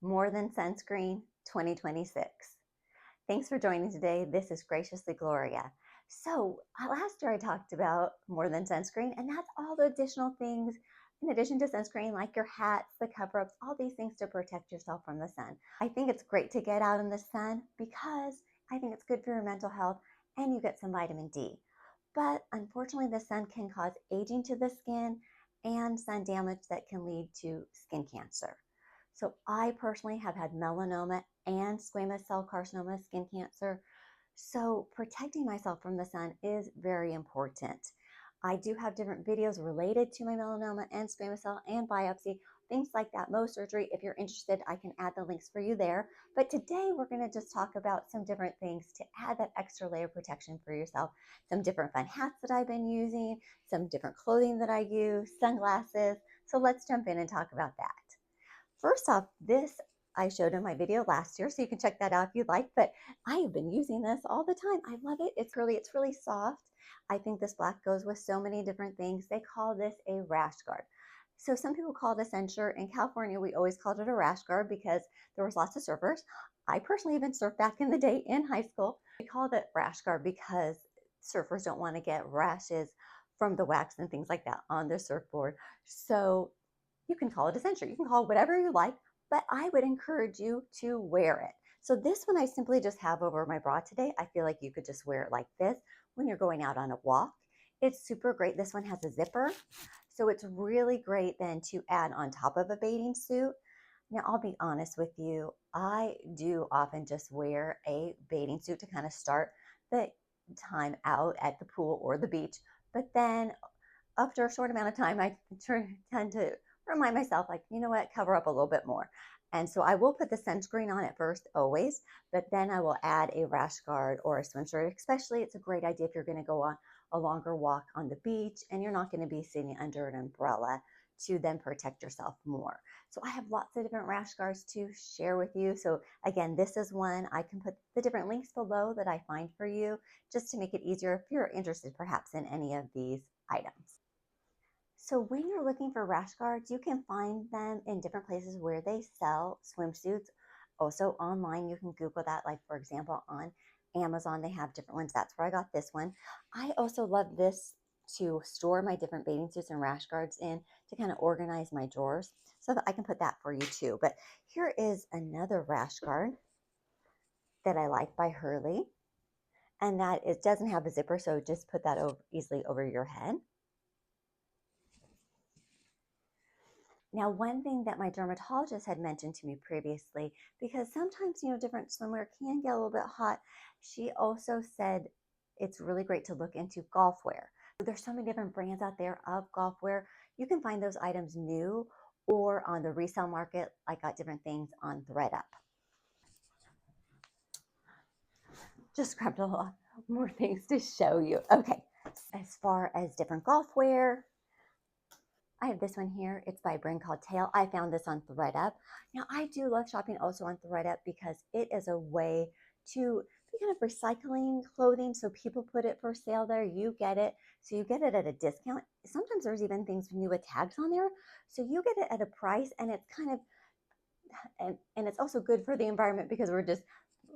More Than Sunscreen 2026. Thanks for joining today. This is Graciously Gloria. So, last year I talked about More Than Sunscreen, and that's all the additional things in addition to sunscreen, like your hats, the cover ups, all these things to protect yourself from the sun. I think it's great to get out in the sun because I think it's good for your mental health and you get some vitamin D. But unfortunately, the sun can cause aging to the skin and sun damage that can lead to skin cancer. So I personally have had melanoma and squamous cell carcinoma skin cancer. So protecting myself from the sun is very important. I do have different videos related to my melanoma and squamous cell and biopsy, things like that, Mohs surgery. If you're interested, I can add the links for you there. But today we're going to just talk about some different things to add that extra layer of protection for yourself. Some different fun hats that I've been using, some different clothing that I use, sunglasses. So let's jump in and talk about that. First off, this I showed in my video last year, so you can check that out if you'd like, but I have been using this all the time. I love it. It's really soft. I think this black goes with so many different things. They call this a rash guard. So some people call it a Sunshirt. In California, we always called it a rash guard because there was lots of surfers. I personally even surfed back in the day in high school. We called it rash guard because surfers don't want to get rashes from the wax and things like that on their surfboard. So you can call it a Sunshirt. You can call it whatever you like, but I would encourage you to wear it. So this one I simply just have over my bra today. I feel like you could just wear it like this when you're going out on a walk. It's super great. This one has a zipper, so it's really great then to add on top of a bathing suit. Now, I'll be honest with you, I do often just wear a bathing suit to kind of start the time out at the pool or the beach, but then after a short amount of time, I tend to remind myself, like, you know what, cover up a little bit more. And so I will put the sunscreen on at first, always, but then I will add a rash guard or a swim shirt. Especially, it's a great idea if you're going to go on a longer walk on the beach and you're not going to be sitting under an umbrella to then protect yourself more. So I have lots of different rash guards to share with you. So again, this is one. I can put the different links below that I find for you just to make it easier if you're interested perhaps in any of these items. So when you're looking for rash guards, you can find them in different places where they sell swimsuits. Also online, you can Google that. Like for example, on Amazon, they have different ones. That's where I got this one. I also love this to store my different bathing suits and rash guards in to kind of organize my drawers so that I can put that for you too. But here is another rash guard that I like by Hurley. And that it doesn't have a zipper, so just put that easily over your head. Now, one thing that my dermatologist had mentioned to me previously, because sometimes, different swimwear can get a little bit hot, she also said it's really great to look into golf wear. There's so many different brands out there of golf wear. You can find those items new or on the resale market. I got different things on ThreadUp. Just grabbed a lot more things to show you. Okay, as far as different golf wear, I have this one here. It's by a brand called Tail. I found this on ThreadUp. Now, I do love shopping also on ThreadUp because it is a way to be kind of recycling clothing. So people put it for sale there. You get it. So you get it at a discount. Sometimes there's even things new with tags on there. So you get it at a price, and it's kind of, and it's also good for the environment because we're just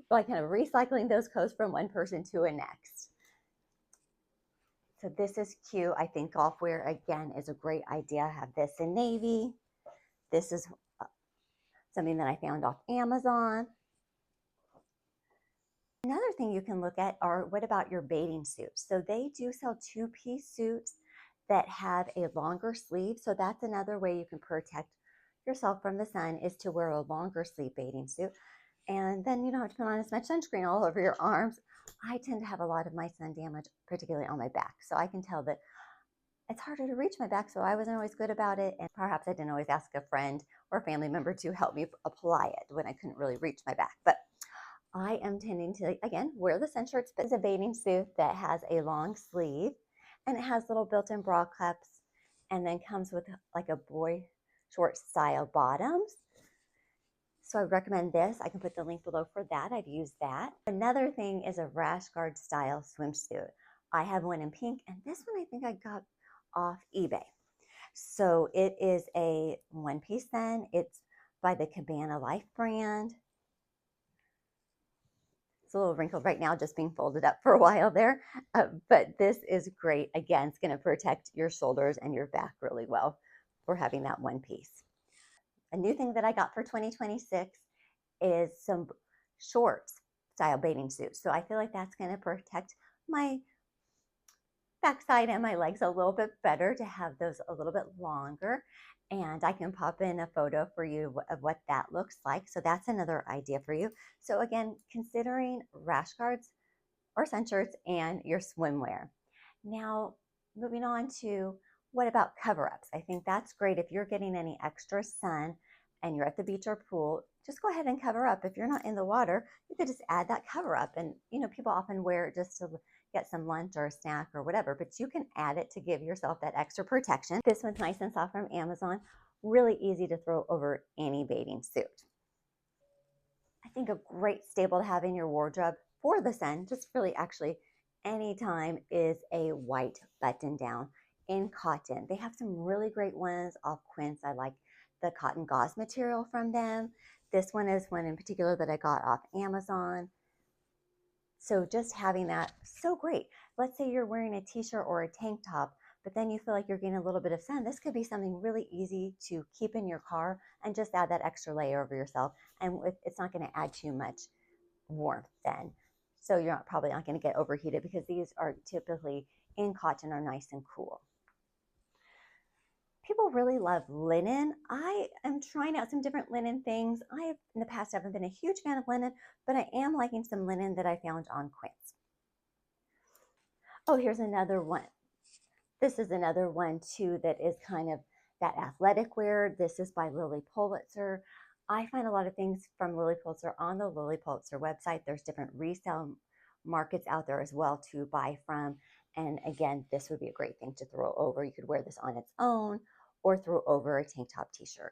like kind of recycling those clothes from one person to a next. So this is cute. I think golf wear, again, is a great idea. I have this in navy. This is something that I found off Amazon. Another thing you can look at are, what about your bathing suits? So they do sell two-piece suits that have a longer sleeve. So that's another way you can protect yourself from the sun, is to wear a longer sleeve bathing suit. And then you don't have to put on as much sunscreen all over your arms. I tend to have a lot of my sun damage, particularly on my back. So I can tell that it's harder to reach my back, so I wasn't always good about it. And perhaps I didn't always ask a friend or family member to help me apply it when I couldn't really reach my back. But I am tending to, again, wear the Sunshirts, but it's a bathing suit that has a long sleeve and it has little built-in bra cups and then comes with like a boy short style bottoms. So I recommend this. I can put the link below for that. I've used that. Another thing is a rash guard style swimsuit. I have one in pink, and this one I think I got off eBay. So it is a one piece then. It's by the Cabana Life brand. It's a little wrinkled right now, just being folded up for a while there. But this is great. Again, it's going to protect your shoulders and your back really well for having that one piece. A new thing that I got for 2026 is some shorts style bathing suits. So I feel like that's going to protect my backside and my legs a little bit better to have those a little bit longer. And I can pop in a photo for you of what that looks like. So that's another idea for you. So again, considering rash guards or sunshirts and your swimwear. Now, moving on to what about cover ups? I think that's great. If you're getting any extra sun and you're at the beach or pool, just go ahead and cover up. If you're not in the water, you could just add that cover up. And, people often wear it just to get some lunch or a snack or whatever, but you can add it to give yourself that extra protection. This one's nice and soft from Amazon, really easy to throw over any bathing suit. I think a great staple to have in your wardrobe for the sun, just really actually anytime, is a white button down in cotton. They have some really great ones off Quince. I like the cotton gauze material from them. This one is one in particular that I got off Amazon. So just having that, so great. Let's say you're wearing a t-shirt or a tank top, but then you feel like you're getting a little bit of sun. This could be something really easy to keep in your car and just add that extra layer over yourself. And it's not going to add too much warmth then. So you're probably not going to get overheated because these are typically in cotton, are nice and cool. People really love linen. I am trying out some different linen things. In the past, haven't been a huge fan of linen, but I am liking some linen that I found on Quince. Oh, here's another one. This is another one too that is kind of that athletic wear. This is by Lily Pulitzer. I find a lot of things from Lily Pulitzer on the Lily Pulitzer website. There's different resale markets out there as well to buy from. And again, this would be a great thing to throw over. You could wear this on its own or throw over a tank top t-shirt.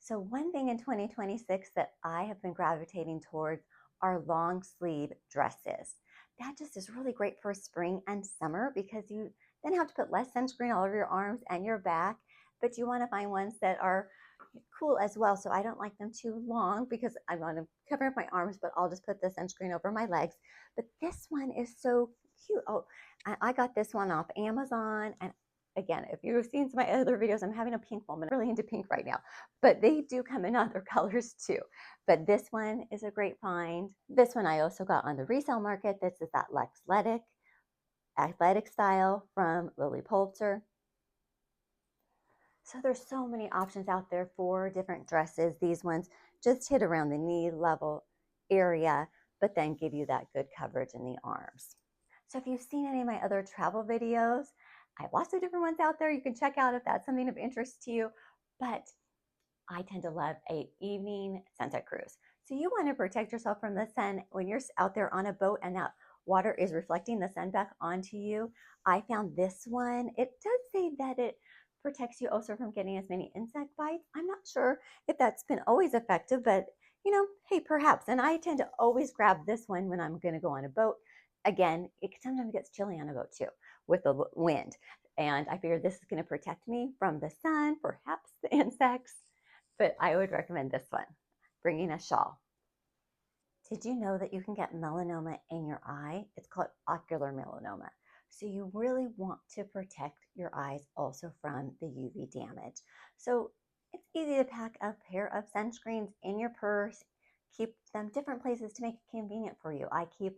So one thing in 2026 that I have been gravitating towards are long sleeve dresses. That just is really great for spring and summer because you then have to put less sunscreen all over your arms and your back, but you want to find ones that are cool as well. So I don't like them too long because I want to cover up my arms, but I'll just put the sunscreen over my legs. But this one is so cute. Oh, I got this one off Amazon. And again, if you've seen some of my other videos, I'm having a pink moment. I'm really into pink right now, but they do come in other colors too. But this one is a great find. This one I also got on the resale market. This is that athletic style from Lily Pulitzer. So there's so many options out there for different dresses. These ones just hit around the knee level area, but then give you that good coverage in the arms. So if you've seen any of my other travel videos, I have lots of different ones out there you can check out if that's something of interest to you. But I tend to love a evening sunset cruise. So you want to protect yourself from the sun when you're out there on a boat and that water is reflecting the sun back onto you. I found this one. It does say that it protects you also from getting as many insect bites. I'm not sure if that's been always effective, but hey, perhaps. And I tend to always grab this one when I'm going to go on a boat. Again, it sometimes gets chilly on a boat too with the wind. And I figured this is going to protect me from the sun, perhaps the insects, but I would recommend this one, bringing a shawl. Did you know that you can get melanoma in your eye? It's called ocular melanoma. So you really want to protect your eyes also from the UV damage. So it's easy to pack a pair of sunscreens in your purse, keep them different places to make it convenient for you. I keep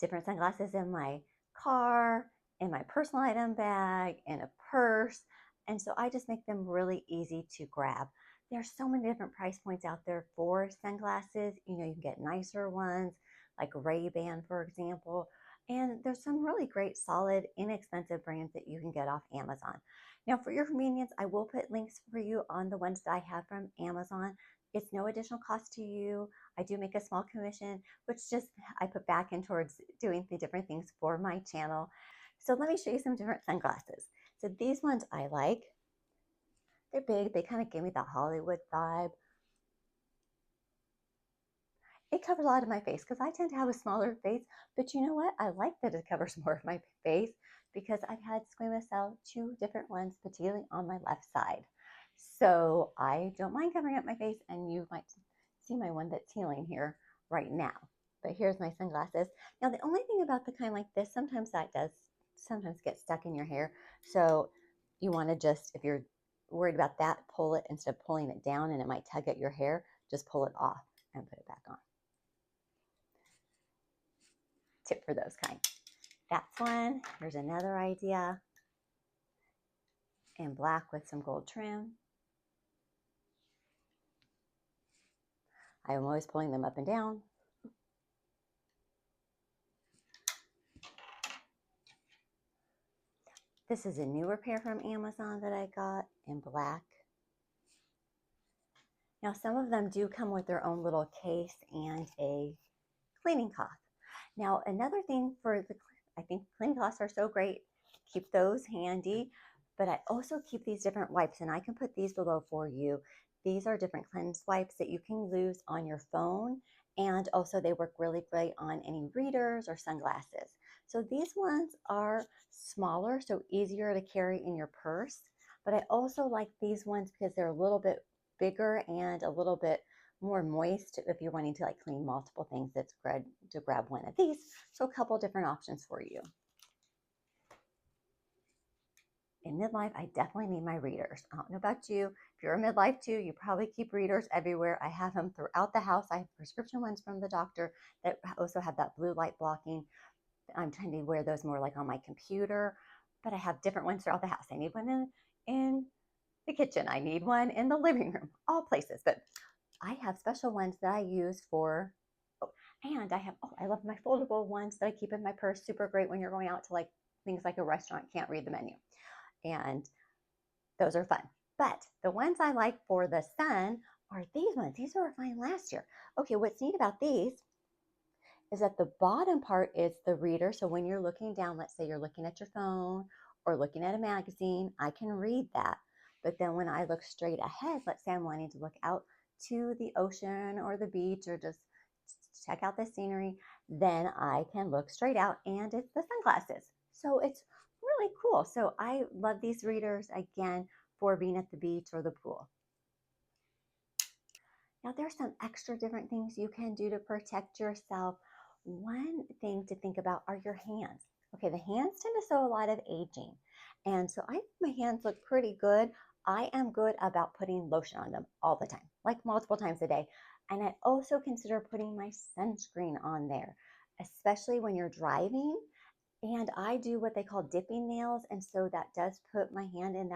different sunglasses in my car, in my personal item bag, in a purse. And so I just make them really easy to grab. There's so many different price points out there for sunglasses. You can get nicer ones like Ray-Ban, for example. And there's some really great, solid, inexpensive brands that you can get off Amazon. Now, for your convenience, I will put links for you on the ones that I have from Amazon. It's no additional cost to you. I do make a small commission, which just I put back in towards doing the different things for my channel. So let me show you some different sunglasses. So these ones I like. They're big. They kind of give me the Hollywood vibe. It covers a lot of my face because I tend to have a smaller face, but you know what? I like that it covers more of my face because I've had squamous cell, 2 different ones, particularly on my left side. So I don't mind covering up my face, and you might see my one that's healing here right now. But here's my sunglasses. Now, the only thing about the kind like this, sometimes that does sometimes get stuck in your hair. So you want to just, if you're worried about that, pull it instead of pulling it down and it might tug at your hair, just pull it off and put it back on. Tip for those kind. That's one. Here's another idea in black with some gold trim. I am always pulling them up and down. This is a newer pair from Amazon that I got in black. Now, some of them do come with their own little case and a cleaning cloth. Now, another thing I think cleaning cloths are so great. Keep those handy, but I also keep these different wipes, and I can put these below for you. These are different cleanse wipes that you can use on your phone, and also they work really great on any readers or sunglasses. So these ones are smaller, so easier to carry in your purse, but I also like these ones because they're a little bit bigger and a little bit more moist if you're wanting to like clean multiple things. It's good to grab one of these. So a couple different options for you. In midlife, I definitely need my readers. I don't know about you. If you're a midlife too, you probably keep readers everywhere. I have them throughout the house. I have prescription ones from the doctor that also have that blue light blocking. I'm trying to wear those more like on my computer, but I have different ones throughout the house. I need one in the kitchen. I need one in the living room, all places. But I have special ones that I use for, and I love my foldable ones that I keep in my purse. Super great when you're going out to like things like a restaurant, can't read the menu. And those are fun. But the ones I like for the sun are these ones. These were fine last year. Okay, what's neat about these is that the bottom part is the reader. So when you're looking down, let's say you're looking at your phone or looking at a magazine, I can read that. But then when I look straight ahead, let's say I'm wanting to look out to the ocean or the beach or just check out the scenery, then I can look straight out and it's the sunglasses. So it's really cool. So I love these readers again for being at the beach or the pool. Now, there's some extra different things you can do to protect yourself. One thing to think about are your hands. Okay, the hands tend to show a lot of aging. And so I think my hands look pretty good. I am good about putting lotion on them all the time, like multiple times a day. And I also consider putting my sunscreen on there, especially when you're driving. And I do what they call dipping nails. And so that does put my hand in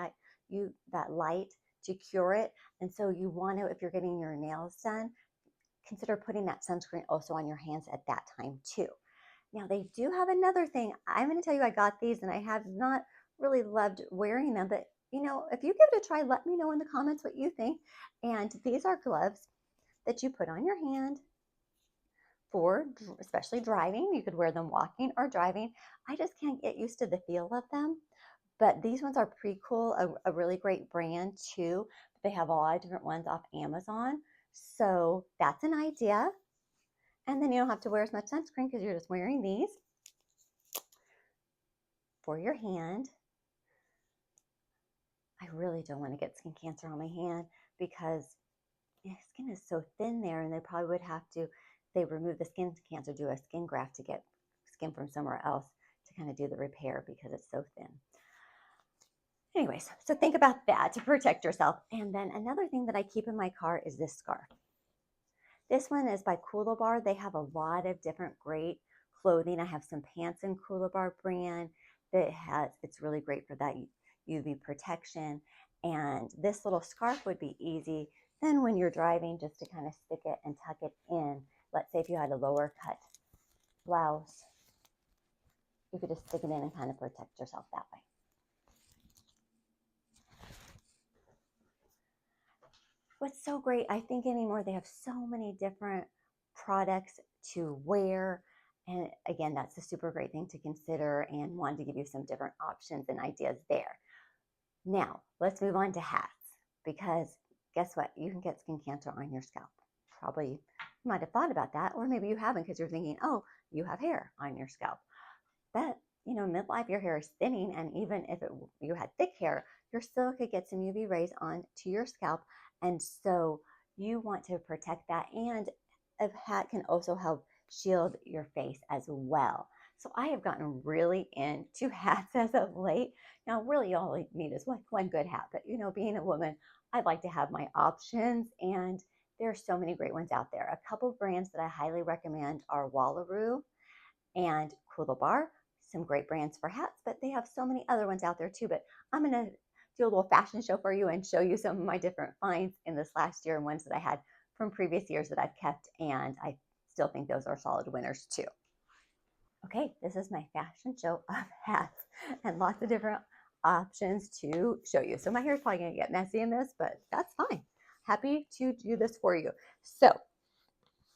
that light to cure it. And so you want to, if you're getting your nails done, consider putting that sunscreen also on your hands at that time too. Now they do have another thing. I'm going to tell you I got these and I have not really loved wearing them, but if you give it a try, let me know in the comments what you think. And these are gloves that you put on your hand for especially driving. You could wear them walking or driving. I just can't get used to the feel of them. But these ones are pretty cool, a really great brand too. They have a lot of different ones off Amazon. So that's an idea. And then you don't have to wear as much sunscreen because you're just wearing these for your hand. I really don't want to get skin cancer on my hand because skin is so thin there, and they probably would have to, they remove the skin cancer, do a skin graft to get skin from somewhere else to kind of do the repair because it's so thin. Anyways, so think about that to protect yourself. And then another thing that I keep in my car is this scarf. This one is by Coolabar. They have a lot of different great clothing. I have some pants in Coolabar brand that it's really great for that UV protection. And this little scarf would be easy then when you're driving just to kind of stick it and tuck it in. Let's say if you had a lower cut blouse, you could just stick it in and kind of protect yourself that way. What's so great, I think anymore, they have so many different products to wear. And again, that's a super great thing to consider and wanted to give you some different options and ideas there. Now, let's move on to hats because guess what? You can get skin cancer on your scalp. Probably you might have thought about that, or maybe you haven't because you're thinking, oh, you have hair on your scalp. But midlife, your hair is thinning, and even if you had thick hair, Your silica gets some UV rays onto your scalp, and so you want to protect that. And a hat can also help shield your face as well. So I have gotten really into hats as of late. Now, really, all I need is like one good hat, but being a woman, I'd like to have my options, and there are so many great ones out there. A couple of brands that I highly recommend are Wallaroo and Coolabah. Some great brands for hats, but they have so many other ones out there too. But I'm going to do a little fashion show for you and show you some of my different finds in this last year and ones that I had from previous years that I've kept, and I still think those are solid winners too. Okay, this is my fashion show of hats and lots of different options to show you. So my hair is probably going to get messy in this, but that's fine. Happy to do this for you. So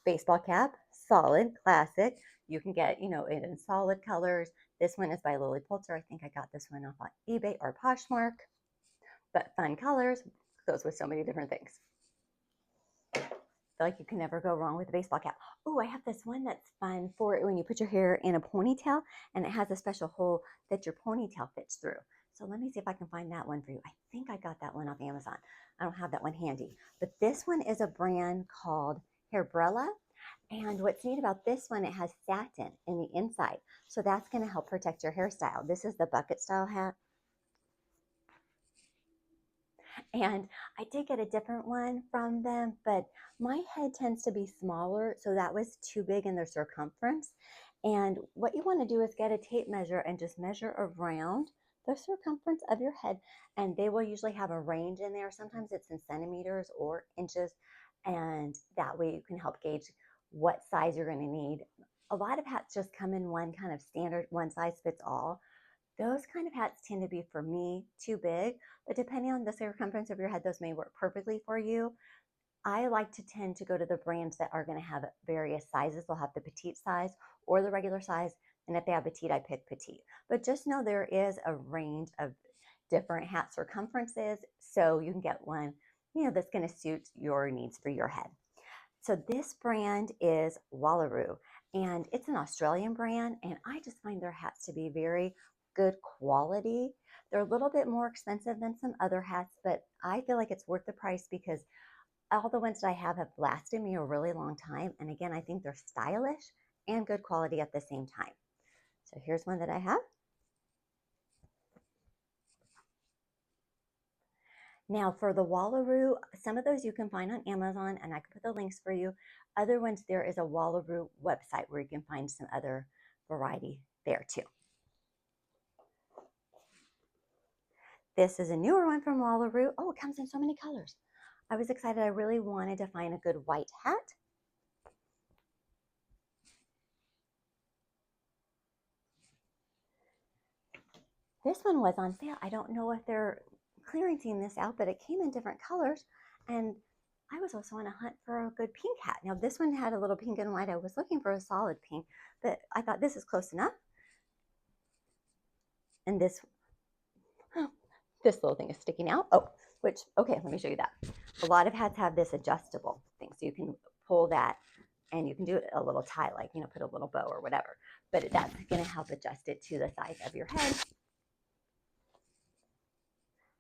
baseball cap, solid, classic. You can get, it in solid colors. This one is by Lily Pulitzer. I think I got this one off on eBay or Poshmark. But fun colors, goes with so many different things. I feel like you can never go wrong with a baseball cap. Oh, I have this one that's fun for when you put your hair in a ponytail, and it has a special hole that your ponytail fits through. So let me see if I can find that one for you. I think I got that one off Amazon. I don't have that one handy. But this one is a brand called Hairbrella. And what's neat about this one, it has satin in the inside. So that's going to help protect your hairstyle. This is the bucket style hat. And I did get a different one from them, but my head tends to be smaller, so that was too big in their circumference. And what you want to do is get a tape measure and just measure around the circumference of your head, and they will usually have a range in there. Sometimes it's in centimeters or inches, and that way you can help gauge what size you're going to need. A lot of hats just come in one kind of standard one size fits all. Those kind of hats tend to be, for me, too big, but depending on the circumference of your head, those may work perfectly for you. I like to tend to go to the brands that are going to have various sizes. They'll have the petite size or the regular size, and if they have petite, I pick petite. But just know there is a range of different hat circumferences, so you can get one, that's going to suit your needs for your head. So this brand is Wallaroo, and it's an Australian brand, and I just find their hats to be very good quality. They're a little bit more expensive than some other hats, but I feel like it's worth the price because all the ones that I have lasted me a really long time. And again, I think they're stylish and good quality at the same time. So here's one that I have. Now for the Wallaroo, some of those you can find on Amazon, and I can put the links for you. Other ones, there is a Wallaroo website where you can find some other variety there too. This is a newer one from Wallaroo. Oh, it comes in so many colors. I was excited. I really wanted to find a good white hat. This one was on sale. I don't know if they're clearancing this out, but it came in different colors. And I was also on a hunt for a good pink hat. Now this one had a little pink and white. I was looking for a solid pink, but I thought this is close enough. And this little thing is sticking out. Oh, okay, let me show you that. A lot of hats have this adjustable thing, so you can pull that and you can do it a little tie, like, put a little bow or whatever. But that's going to help adjust it to the size of your head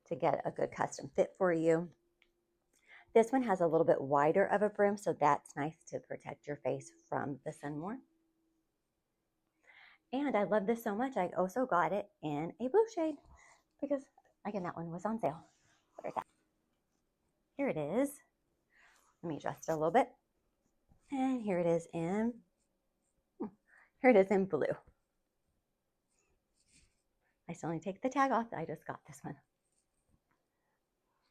to get a good custom fit for you. This one has a little bit wider of a brim, so that's nice to protect your face from the sun more. And I love this so much, I also got it in a blue shade because, again, that one was on sale. Where's that? Here it is. Let me adjust it a little bit. And here it is in blue. I still need to take the tag off. I just got this one.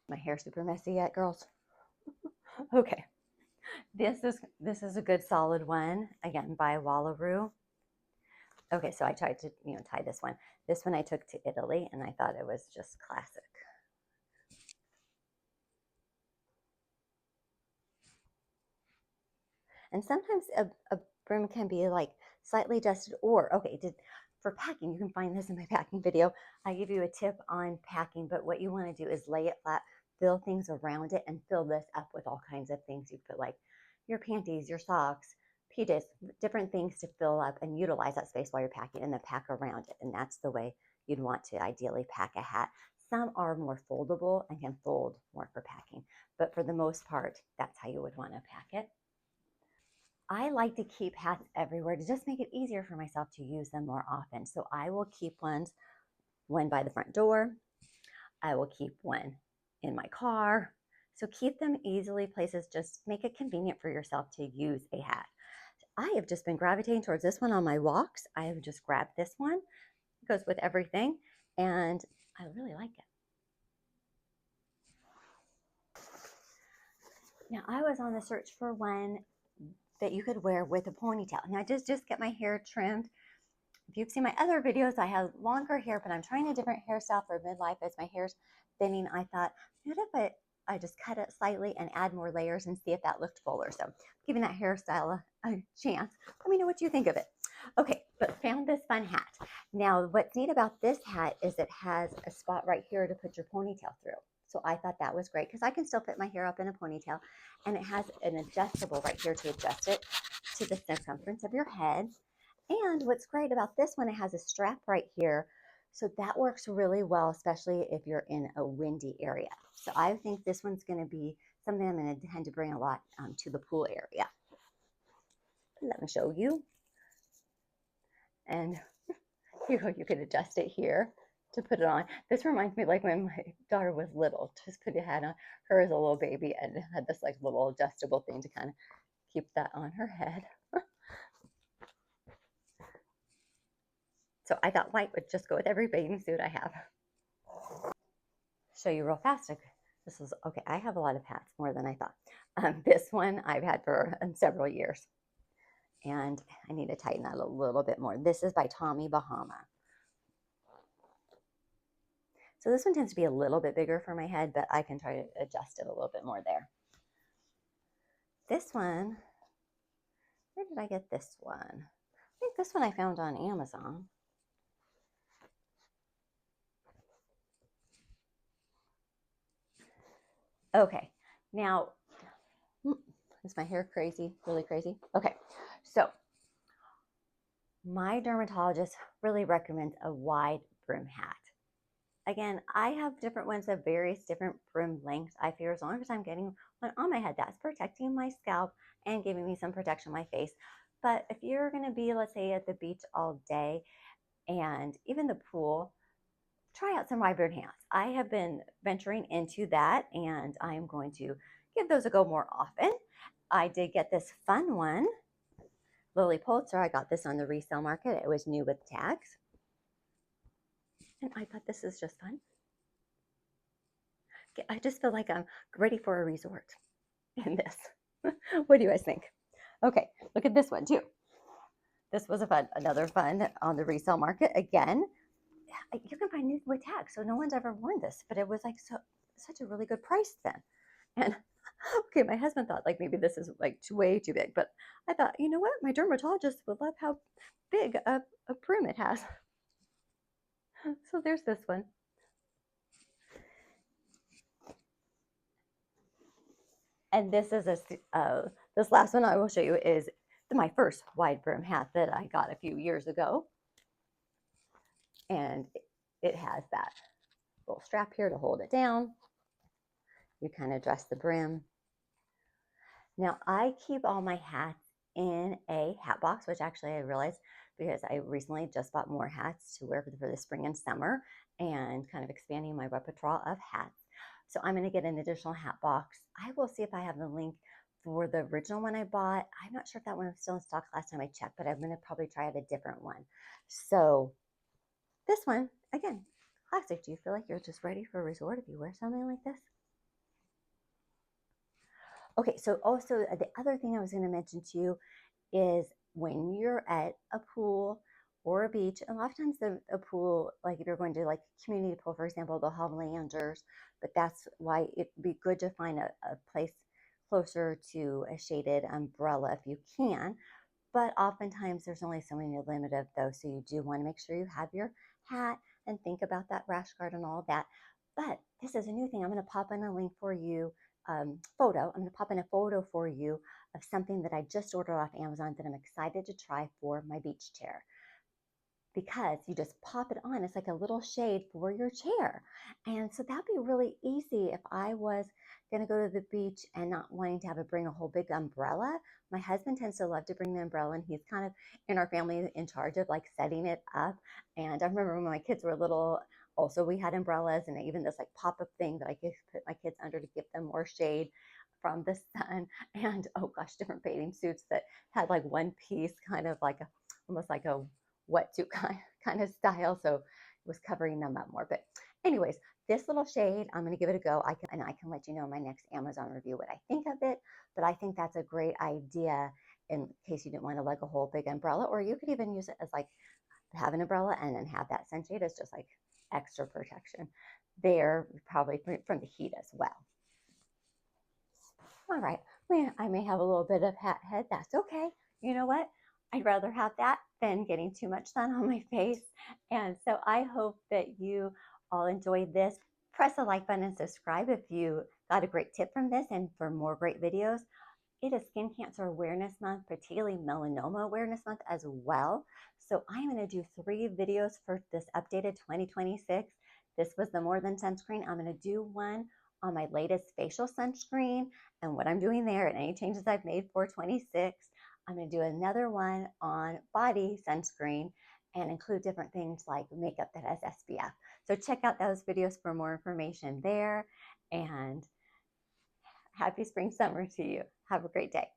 My hair super messy yet, girls? Okay. This is a good solid one, again, by Wallaroo. Okay, so I tried to, tie this one. This one I took to Italy, and I thought it was just classic. And sometimes a brim can be like slightly adjusted, or, okay, for packing, you can find this in my packing video. I give you a tip on packing, but what you want to do is lay it flat, fill things around it, and fill this up with all kinds of things. You put like your panties, your socks, PJs, different things to fill up and utilize that space while you're packing, and then pack around it. And that's the way you'd want to ideally pack a hat. Some are more foldable and can fold more for packing, but for the most part, that's how you would want to pack it. I like to keep hats everywhere to just make it easier for myself to use them more often. So I will keep one by the front door. I will keep one in my car. So keep them easily places, just make it convenient for yourself to use a hat. I have just been gravitating towards this one on my walks. I have just grabbed this one. It goes with everything, and I really like it. Now, I was on the search for one that you could wear with a ponytail. Now, I just get my hair trimmed. If you've seen my other videos, I have longer hair, but I'm trying a different hairstyle for midlife as my hair's thinning. I thought, what if I just cut it slightly and add more layers and see if that looked fuller? So giving that hairstyle a chance. Let me know what you think of it. Okay, but found this fun hat. Now, what's neat about this hat is it has a spot right here to put your ponytail through. So I thought that was great because I can still fit my hair up in a ponytail, and it has an adjustable right here to adjust it to the circumference of your head. And what's great about this one, it has a strap right here. So that works really well, especially if you're in a windy area. So I think this one's going to be something I'm going to tend to bring a lot to the pool area. Let me show you. And you can adjust it here to put it on. This reminds me like when my daughter was little, just put a hat on her as a little baby and had this like little adjustable thing to kind of keep that on her head. So I thought white would just go with every bathing suit I have. Show you real fast. This is okay. I have a lot of hats, more than I thought. This one I've had for several years, and I need to tighten that a little bit more. This is by Tommy Bahama. So this one tends to be a little bit bigger for my head, but I can try to adjust it a little bit more there. This one, where did I get this one? I think this one I found on Amazon. Okay, now, is my hair crazy? Really crazy? Okay, so my dermatologist really recommends a wide brim hat. Again, I have different ones of various different brim lengths. I figure as long as I'm getting one on my head, that's protecting my scalp and giving me some protection on my face. But if you're going to be, let's say, at the beach all day and even the pool, try out some wide brim hats. I have been venturing into that, and I'm going to give those a go more often. I did get this fun one, Lily Pulitzer. I got this on the resale market. It was new with tags. And I thought this is just fun. I just feel like I'm ready for a resort in this. What do you guys think? Okay, look at this one too. This was another fun on the resale market. Again, you can find new with tags, so no one's ever worn this, but it was like such a really good price then. And okay, my husband thought like maybe this is like way too big, but I thought, you know what? My dermatologist would love how big a brim it has. So there's this one. And this is this last one I will show you is my first wide brim hat that I got a few years ago. And it has that little strap here to hold it down. You kind of dress the brim. Now I keep all my hats in a hat box, which actually I realized because I recently just bought more hats to wear for the spring and summer and kind of expanding my repertoire of hats. So I'm going to get an additional hat box. I will see if I have the link for the original one I bought. I'm not sure if that one was still in stock last time I checked, but I'm going to probably try out a different one. So this one, again, classic. Do you feel like you're just ready for a resort if you wear something like this? Okay, so also the other thing I was going to mention to you is when you're at a pool or a beach, a lot of times a pool, like if you're going to like community pool, for example, they'll have loungers, but that's why it'd be good to find a place closer to a shaded umbrella if you can. But oftentimes there's only so many limit of those, so you do want to make sure you have your hat and think about that rash guard and all of that. But this is a new thing. I'm going to pop in a link for you. I'm going to pop in a photo for you of something that I just ordered off Amazon that I'm excited to try for my beach chair. because you just pop it on. It's like a little shade for your chair. And so that'd be really easy if I was going to go to the beach and not wanting to have to bring a whole big umbrella. My husband tends to love to bring the umbrella, and he's kind of in our family in charge of like setting it up. And I remember when my kids were little, also we had umbrellas and even this like pop-up thing that I could put my kids under to give them more shade from the sun. And oh gosh, different bathing suits that had like one piece, kind of like a almost like a wetsuit kind of style. So it was covering them up more. But anyways, this little shade, I'm going to give it a go. I can let you know in my next Amazon review what I think of it. But I think that's a great idea in case you didn't want to lug a whole big umbrella, or you could even use it as like have an umbrella and then have that sunshade as just like extra protection there, probably from the heat as well. All right, I may have a little bit of hat head. That's okay. You know what? I'd rather have that than getting too much sun on my face. And so I hope that you all enjoyed this. Press the like button and subscribe if you got a great tip from this, and for more great videos. It is Skin Cancer Awareness Month, particularly Melanoma Awareness Month as well. So I'm going to do 3 videos for this updated 2026. This was the More Than Sunscreen. I'm going to do one on my latest facial sunscreen and what I'm doing there and any changes I've made for 26. I'm going to do another one on body sunscreen and include different things like makeup that has SPF. So check out those videos for more information there. And happy spring summer to you. Have a great day.